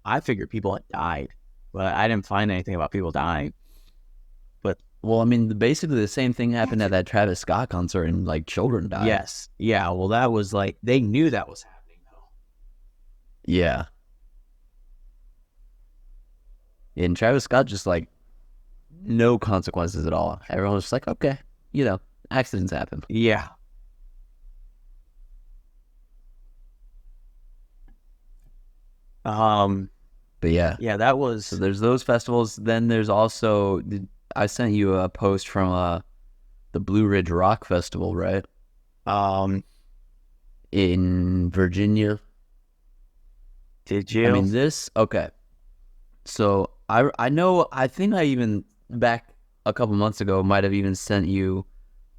I figured people had died, but I didn't find anything about people dying. But well, I mean, basically the same thing happened at that Travis Scott concert, and like children died. Yes, yeah. Well, that was like they knew that was happening though. Yeah. And Travis Scott just like no consequences at all. Everyone was just like, okay, accidents happen. Yeah. But yeah, that was. So there's those festivals. Then there's also I sent you a post from the Blue Ridge Rock Festival, right? In Virginia. Did you? I mean okay. So I know I think I even back a couple months ago might have even sent you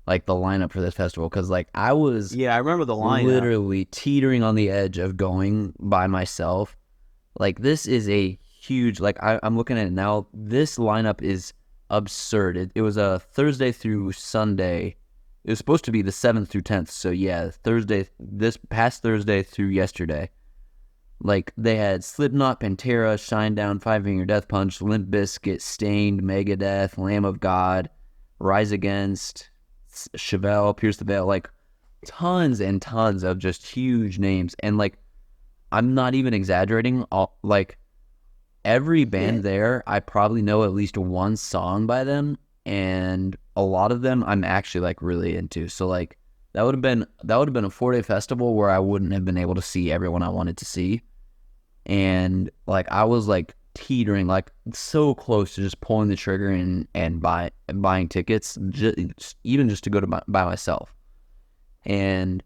like the lineup for this festival because like I was I remember the lineup literally teetering on the edge of going by myself. Like this is a huge I'm looking at it now. This lineup is absurd. It was a Thursday through Sunday. It was supposed to be the 7th through 10th. So yeah, this past Thursday through yesterday. Like they had Slipknot, Pantera, Shinedown, Five Finger Death Punch, Limp Bizkit, Stained, Megadeth, Lamb of God, Rise Against, Chevelle, Pierce the Veil, like tons and tons of just huge names. And like I'm not even exaggerating. Every band there, I probably know at least one song by them, and a lot of them I'm actually like really into. So like that would have been a 4-day festival where I wouldn't have been able to see everyone I wanted to see, and like I was like teetering, like so close to just pulling the trigger and buying tickets, even just to go to by myself, and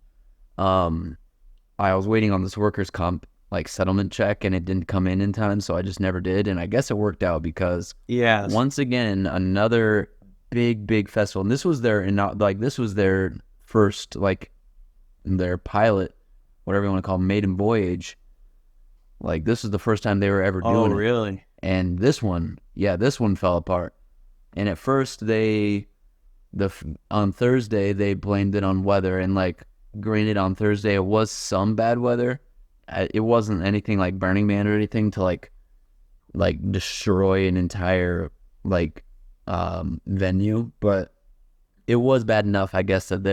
I was waiting on this workers' comp like settlement check and it didn't come in time, so I just never did. And I guess it worked out because once again another big festival, and this was their first like their pilot, whatever you want to call it, maiden voyage. Like this was the first time they were ever doing it. Oh, really? And this one fell apart. And at first on Thursday they blamed it on weather, and like granted on Thursday it was some bad weather. It wasn't anything like Burning Man or anything to like destroy an entire venue, but it was bad enough, I guess, that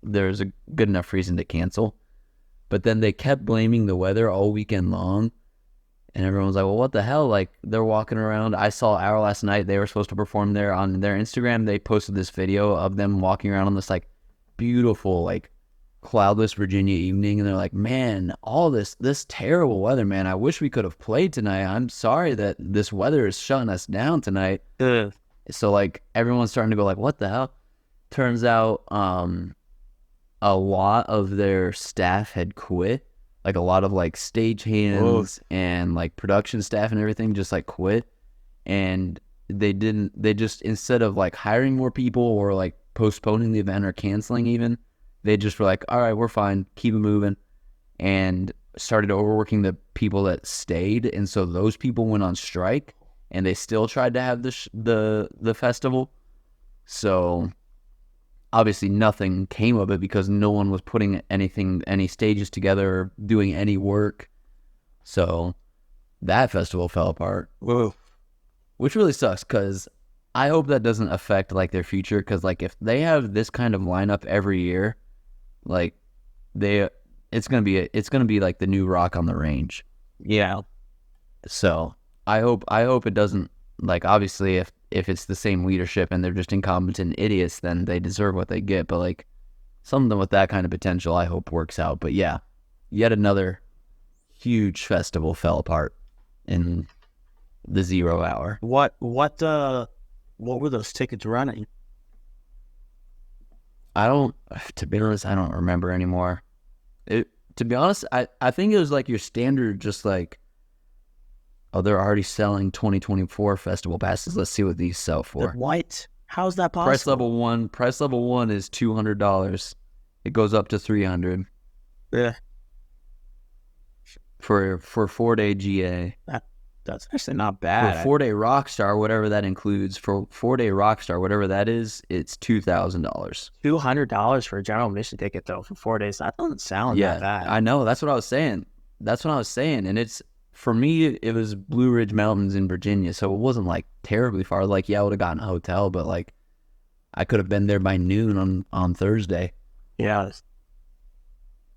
there's a good enough reason to cancel. But then they kept blaming the weather all weekend long, and everyone was like, well, what the hell? Like, they're walking around. I saw Hour last night. They were supposed to perform there on their Instagram. They posted this video of them walking around on this like beautiful like cloudless Virginia evening, and they're like, man, all this terrible weather, man. I wish we could have played tonight. I'm sorry that this weather is shutting us down tonight. Ugh. So like everyone's starting to go like, what the hell? Turns out a lot of their staff had quit. Like a lot of like stagehands and like production staff and everything just like quit. And they just, instead of like hiring more people or like postponing the event or canceling even, they just were like, all right, we're fine, keep it moving, and started overworking the people that stayed. And so those people went on strike, and they still tried to have the festival. So obviously nothing came of it because no one was putting any stages together or doing any work. So that festival fell apart. Whoa. Which really sucks, because I hope that doesn't affect like their future, because like if they have this kind of lineup every year, like it's gonna be like the new Rock on the Range. Yeah. So I hope it doesn't, like, obviously if it's the same leadership and they're just incompetent idiots, then they deserve what they get. But like something with that kind of potential, I hope works out. But yeah, yet another huge festival fell apart in the 0 hour. What were those tickets running? To be honest, I don't remember anymore. To be honest, I think it was like your standard, just like, oh, they're already selling 2024 festival passes. Let's see what these sell for. What? How's that possible? Price level one is $200. It goes up to $300. Yeah. For 4-day GA. That's actually not bad. For 4-day Rockstar, whatever that includes, for 4-day Rockstar, whatever that is, it's $2,000. $200 for a general admission ticket though for 4 days. That doesn't sound that bad. I know. That's what I was saying. And it's, for me, it was Blue Ridge Mountains in Virginia, so it wasn't like terribly far. Like, yeah, I would have gotten a hotel, but like I could have been there by noon on Thursday. Yeah.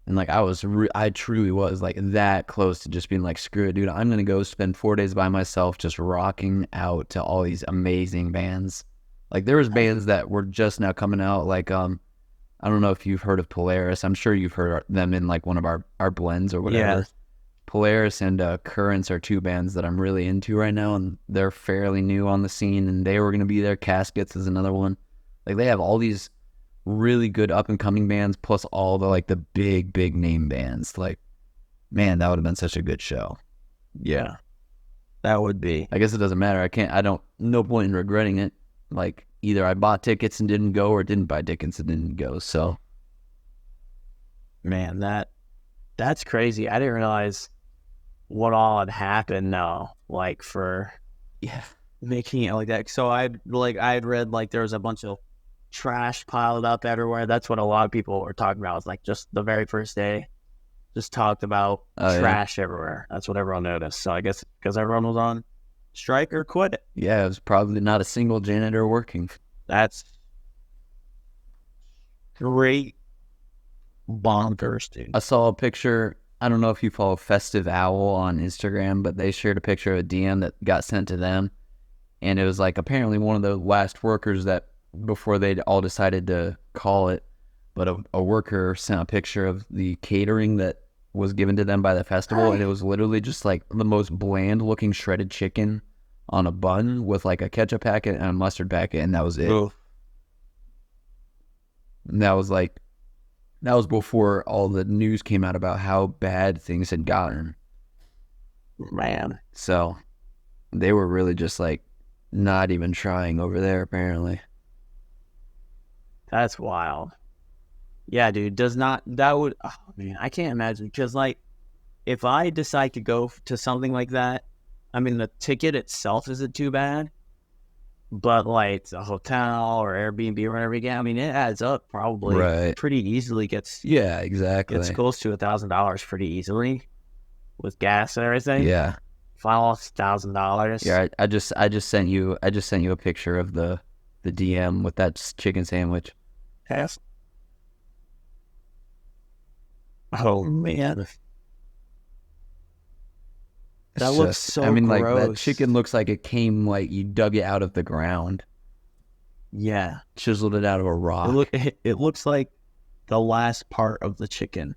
And like I truly was like that close to just being like, screw it, dude. I'm gonna go spend 4 days by myself, just rocking out to all these amazing bands. Like there was bands that were just now coming out. Like I don't know if you've heard of Polaris. I'm sure you've heard them in like one of our blends or whatever. Yeah. Polaris and Currents are two bands that I'm really into right now, and they're fairly new on the scene. And they were gonna be there. Caskets is another one. Like they have all these really good up and coming bands, plus all the like the big name bands. Like, man, that would have been such a good show. Yeah, that would be. I guess it doesn't matter. No point in regretting it. Like either I bought tickets and didn't go, or didn't buy tickets and didn't go. So, man, that's crazy. I didn't realize what all had happened now. Like for making it like that. So I had read like there was a bunch of trash piled up everywhere. That's what a lot of people were talking about. It's like just the very first day, just talked about trash everywhere. That's what everyone noticed. So I guess because everyone was on strike or quit it. Yeah, it was probably not a single janitor working. That's great bonkers, dude. I saw a picture. I don't know if you follow Festive Owl on Instagram, but they shared a picture of a DM that got sent to them. And it was like apparently one of the last workers that, before they'd all decided to call it, but a worker sent a picture of the catering that was given to them by the festival, and it was literally just like the most bland looking shredded chicken on a bun with like a ketchup packet and a mustard packet, and that was it. Oof. And that was before all the news came out about how bad things had gotten. Man. So they were really just like not even trying over there apparently. That's wild. Yeah, dude, I can't imagine, because like if I decide to go to something like that, I mean the ticket itself isn't too bad, but like the hotel or Airbnb or whatever you get, I mean it adds up probably pretty easily. Gets close to $1,000 pretty easily with gas and everything. Yeah, final $1,000. Yeah, I just sent you a picture of the DM with that chicken sandwich. Yes. Oh man, that looks so. I mean, gross. Like that chicken looks like it came like you dug it out of the ground. Yeah, chiseled it out of a rock. It looks like the last part of the chicken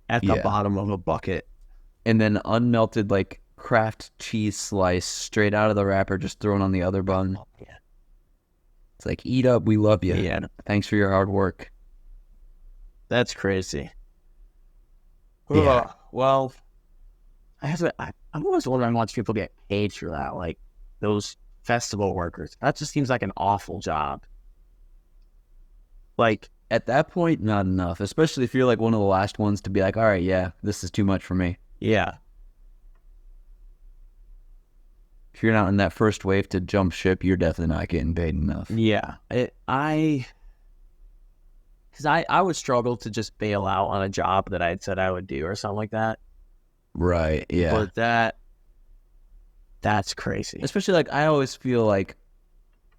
at the bottom of a bucket. And then unmelted, like, Kraft cheese slice straight out of the wrapper, just thrown on the other bun. Yeah. It's like, eat up, we love you. Yeah. Thanks for your hard work. That's crazy. Yeah. Well, I'm always wondering how much people get paid for that, like those festival workers. That just seems like an awful job. Like, at that point, not enough, especially if you're like one of the last ones to be like, all right, yeah, this is too much for me. yeah. If you're not in that first wave to jump ship, you're definitely not getting paid enough. Yeah. Because I would struggle to just bail out on a job that I had said I would do or something like that. Right, yeah. But that's crazy. Especially, like, I always feel like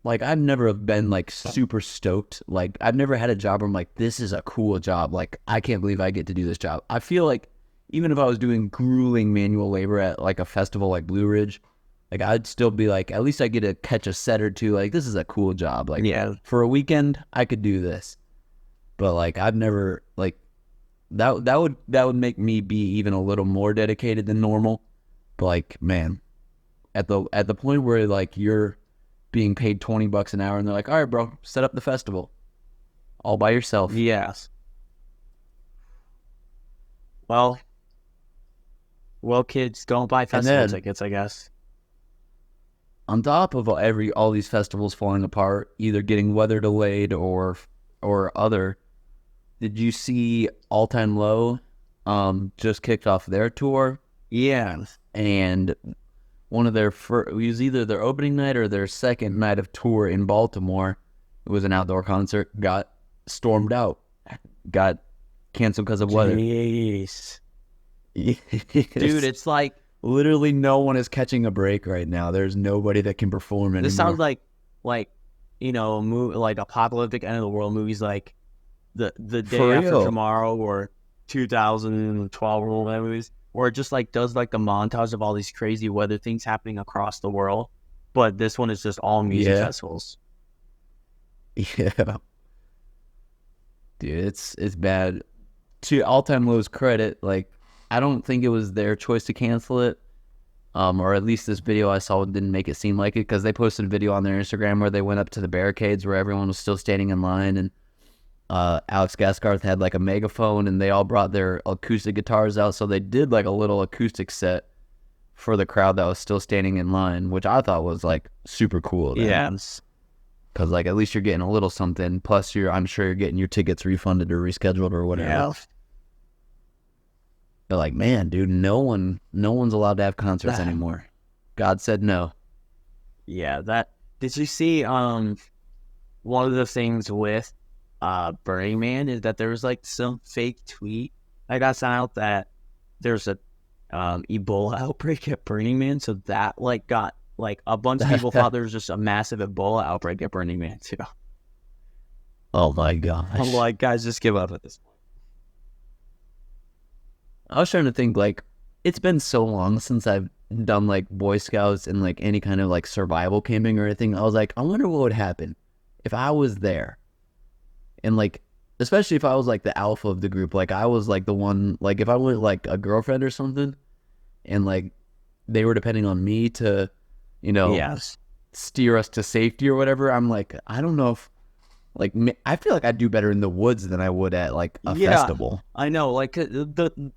I've never been, like, super stoked. Like, I've never had a job where I'm like, this is a cool job. Like, I can't believe I get to do this job. I feel like even if I was doing grueling manual labor at, like, a festival like Blue Ridge, like, I'd still be like, at least I get to catch a set or two. Like, this is a cool job. Like, yeah. For a weekend, I could do this. But, like, I've never, like, that would make me be even a little more dedicated than normal. But, like, man, at the point where, like, you're being paid $20 an hour and they're like, all right, bro, set up the festival all by yourself. Yes. Well, kids, don't buy festival tickets, I guess. On top of all these festivals falling apart, either getting weather delayed or other, did you see All Time Low just kicked off their tour? Yeah. And one of their it was either their opening night or their second night of tour in Baltimore. It was an outdoor concert. Got stormed out. Got canceled because of weather. Jeez. Dude, it's like literally no one is catching a break right now. There's nobody that can perform anymore. This sounds like like apocalyptic end of the world movies, like the day after tomorrow or 2012 or whatever movies, where it just like does like the montage of all these crazy weather things happening across the world. But this one is just all music festivals. Yeah, dude, it's bad. To All Time Low's credit, like, I don't think it was their choice to cancel it, or at least this video I saw didn't make it seem like it, because they posted a video on their Instagram where they went up to the barricades where everyone was still standing in line, and Alex Gaskarth had like a megaphone, and they all brought their acoustic guitars out, so they did like a little acoustic set for the crowd that was still standing in line, which I thought was like super cool. Yes. Because like at least you're getting a little something. Plus, I'm sure you're getting your tickets refunded or rescheduled or whatever. Yeah. But like, man, dude, no one's allowed to have concerts anymore. God said no. Yeah. Did you see? One of the things with Burning Man is that there was like some fake tweet I got sent out that there's a Ebola outbreak at Burning Man, so that like got like a bunch of people thought there was just a massive Ebola outbreak at Burning Man too. Oh my gosh! I'm like, guys, just give up at this point. I was trying to think, like, it's been so long since I've done like Boy Scouts and like any kind of like survival camping or anything. I was like, I wonder what would happen if I was there, and like, especially if I was like the alpha of the group, like I was like the one, like if I went like a girlfriend or something, and like they were depending on me to, steer us to safety or whatever. I'm like, I don't know if, like, I feel like I'd do better in the woods than I would at like a festival. I know, like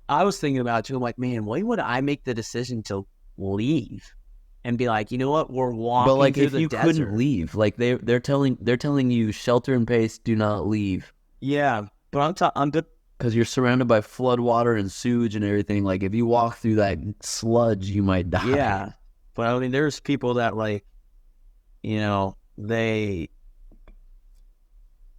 I was thinking about it too. I'm like, man, why would I make the decision to leave and be like, you know what, we're walking. But like, through if you desert. couldn't leave, like they're telling you shelter in place, do not leave. Yeah, but I'm good because you're surrounded by flood water and sewage and everything. Like if you walk through that sludge, you might die. Yeah, but I mean, there's people that like, they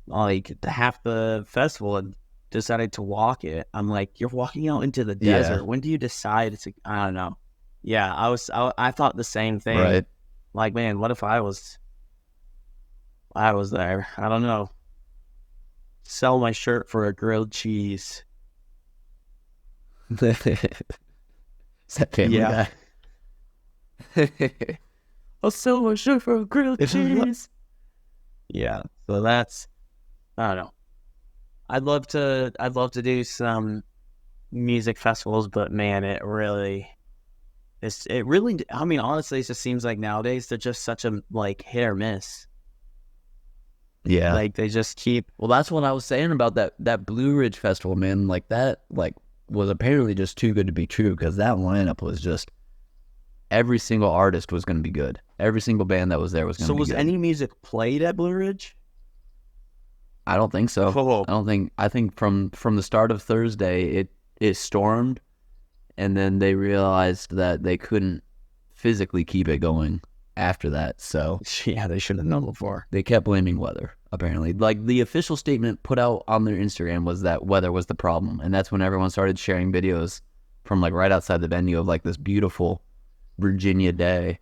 like half the festival and decided to walk it. I'm like, you're walking out into the desert. Yeah. When do you decide to? I don't know. Yeah, I thought the same thing. Right. Like, man, what if I was there? I don't know. Sell my shirt for a grilled cheese. Is that Family Guy? I'll sell my shirt for a grilled cheese. Yeah, so that's, I don't know. I'd love to do some music festivals, but man, it really, I mean, honestly, it just seems like nowadays they're just such a like hit or miss. Yeah. Like they just keep. Well, that's what I was saying about that Blue Ridge Festival, man. Like that, like was apparently just too good to be true because that lineup was just every single artist was going to be good. Every single band that was there was going to be good. So was any music played at Blue Ridge? I don't think so. Oh. I think from the start of Thursday, it stormed, and then they realized that they couldn't physically keep it going after that. So yeah, they should have known before. They kept blaming weather, apparently. Like the official statement put out on their Instagram was that weather was the problem, and that's when everyone started sharing videos from like right outside the venue of like this beautiful Virginia day.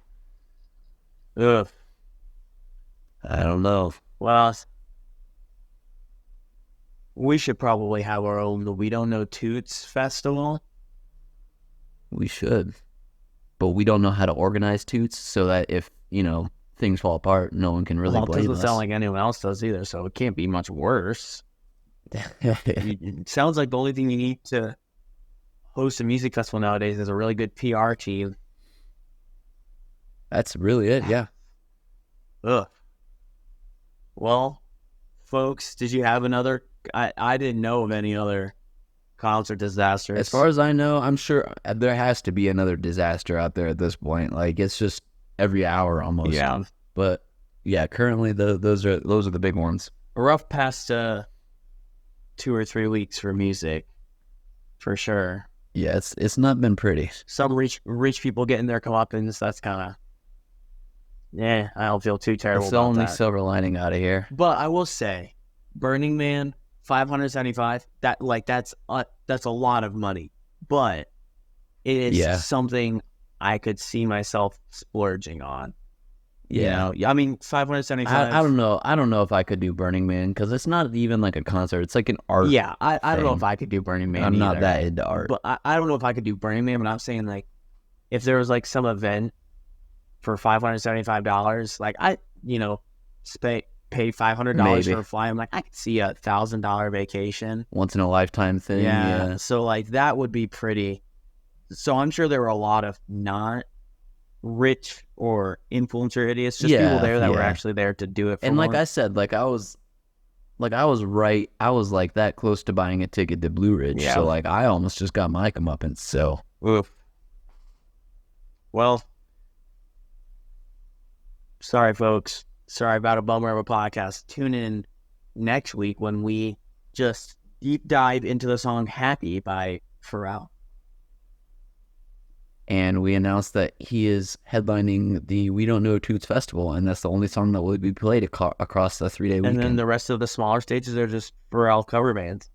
Ugh. I don't know. Well, we should probably have our own We Don't Know Toots festival. We should. But we don't know how to organize Toots so that if, things fall apart, no one can really blame us. It doesn't sound like anyone else does either, so it can't be much worse. It sounds like the only thing you need to host a music festival nowadays is a really good PR team. That's really it, yeah. Ugh. Well, folks, did you have another? I didn't know of any other concert disasters. As far as I know, I'm sure there has to be another disaster out there at this point. Like it's just every hour almost. Yeah. But yeah, currently those are the big ones. A rough past 2 or 3 weeks for music, for sure. Yeah, it's not been pretty. Some rich people getting their comeuppance. That's kind of. Yeah, I don't feel too terrible. It's the only silver lining out of here. But I will say, Burning Man, $575. That's a lot of money. But it is something I could see myself splurging on. Yeah, I mean, $575. I don't know. I don't know if I could do Burning Man because it's not even like a concert. It's like an art. Yeah, I don't know if I could do Burning Man. I'm not that into art. But I don't know if I could do Burning Man. But I'm saying like, if there was like some event for $575, like pay $500 for a flight. I'm like, I could see $1,000 vacation, once in a lifetime thing. Yeah. So like that would be pretty. So I'm sure there were a lot of not rich or influencer idiots, just people there that were actually there to do it. And like I said, I was right. I was like that close to buying a ticket to Blue Ridge. Yeah. So like I almost just got my comeuppance. So. Oof. Well. Sorry, folks. Sorry about a bummer of a podcast. Tune in next week when we just deep dive into the song Happy by Pharrell. And we announced that he is headlining the We Don't Know Toots Festival, and that's the only song that will be played across the 3-day weekend. And then the rest of the smaller stages are just Pharrell cover bands.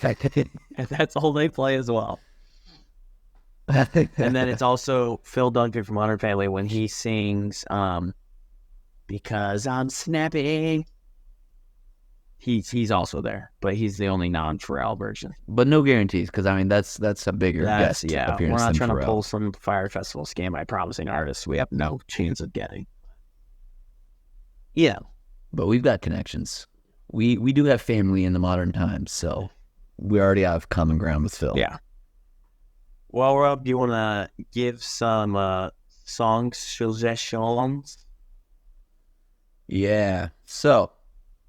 And that's all they play as well. And then it's also Phil Duncan from Modern Family when he sings Because I'm Snapping. He's also there, but he's the only non-Pharrell version. But no guarantees, because I mean that's a bigger guest appearance. We're not trying to pull some Fire Festival scam by promising artists we have no chance of getting. Yeah, but we've got connections. We do have family in the modern times, so we already have common ground with Phil. Yeah. Well, Rob, do you want to give some song suggestions? Yeah. So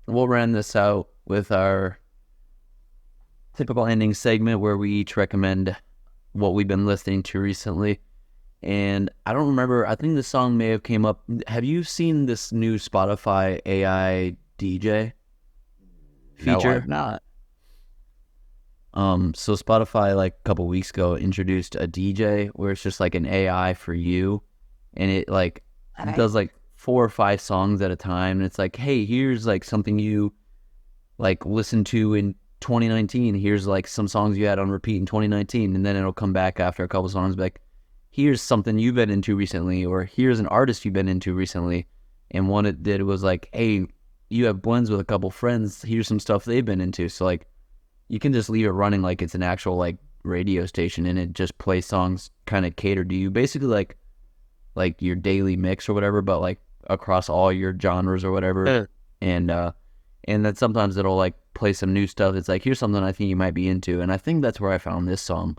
we'll round this out with our typical ending segment where we each recommend what we've been listening to recently. And I don't remember. I think the song may have came up. Have you seen this new Spotify AI DJ feature? No, I've not. So Spotify, like a couple weeks ago, introduced a DJ where it's just like an AI for you, and it like does like 4 or 5 songs at a time, and it's like, hey, here's like something you like listened to in 2019. Here's like some songs you had on repeat in 2019, and then it'll come back after a couple songs, like, here's something you've been into recently, or here's an artist you've been into recently. And one it did was like, hey, you have blends with a couple friends. Here's some stuff they've been into. So like, you can just leave it running like it's an actual like radio station, and it just plays songs kind of catered to you, basically like your daily mix or whatever, but like across all your genres or whatever. And And then sometimes it'll like play some new stuff. It's like, here's something I think you might be into. And I think that's where I found this song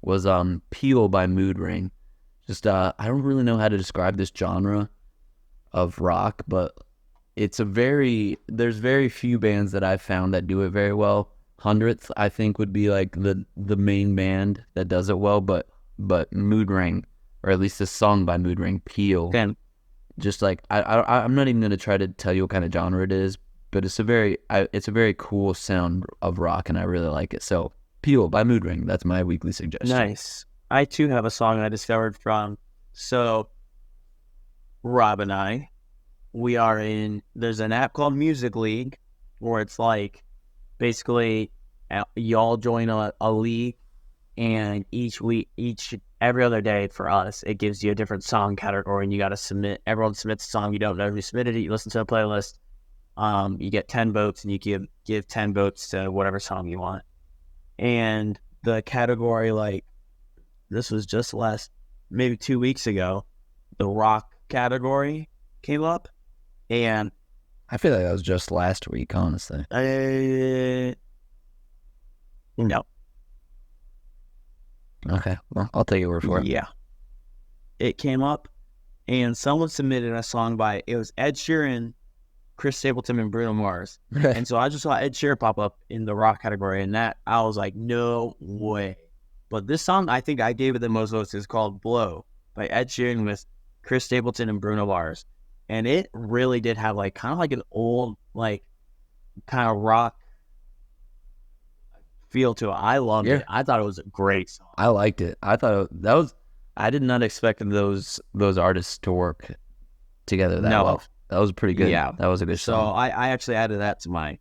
was Peel by Mood Ring. Just I don't really know how to describe this genre of rock, but there's very few bands that I've found that do it very well. Hundredth, I think, would be like the main band that does it well, but Mood Ring, or at least this song by Mood Ring, Peel. Again, Just like I'm not even gonna try to tell you what kind of genre it is, but it's a very cool sound of rock, and I really like it. So Peel by Mood Ring, that's my weekly suggestion. nice. I too have a song I discovered from. So Rob and I, there's an app called Music League where it's like basically y'all join a league, and every other day for us, it gives you a different song category, and you got to everyone submits a song. You don't know who submitted it. You listen to a playlist. You get 10 votes, and you give 10 votes to whatever song you want. And the category, like, this was just maybe 2 weeks ago, the rock category came up, and I feel like that was just last week, honestly. No. Okay, well, I'll take your word for it. Yeah. It came up, and someone submitted a song it was Ed Sheeran, Chris Stapleton, and Bruno Mars. And so I just saw Ed Sheeran pop up in the rock category, and that I was like, no way. But this song, I think I gave it the most votes. It's called Blow by Ed Sheeran with Chris Stapleton and Bruno Mars. And it really did have like kind of like an old, like kind of rock feel to it. I loved it. I thought it was a great song. I liked it. I thought I did not expect those artists to work together that well. That was pretty good. Yeah. That was a good song. So I actually added that to my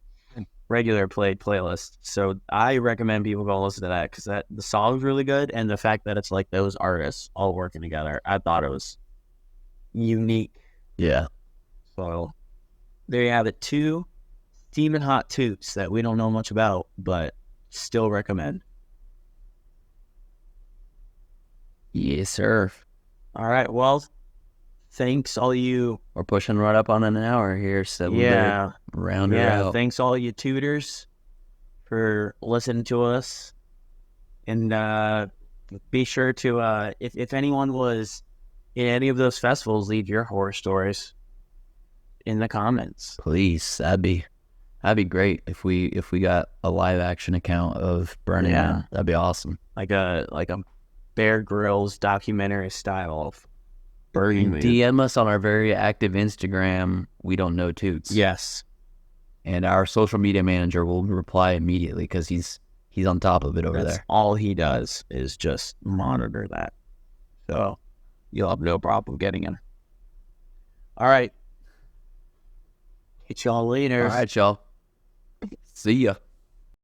regular played playlist. So I recommend people go listen to that because the song's really good, and the fact that it's like those artists all working together, I thought it was unique. Yeah. So there you have it. 2 steaming hot toots that we don't know much about, but still recommend. Yes, sir. All right. Well, thanks all you. We're pushing right up on an hour here, so we better round it out. Thanks all you tutors for listening to us, and be sure to if anyone was in any of those festivals, leave your horror stories in the comments. Please, that'd be great if we got a live action account of Burning Man. That'd be awesome. Like a Bear Grylls documentary style of Burning Man. DM us on our very active Instagram. We don't know Toots. Yes. And our social media manager will reply immediately because he's on top of it over there. All he does is just monitor that. So you'll have no problem getting him. All right. Catch y'all later. All right, y'all. See ya.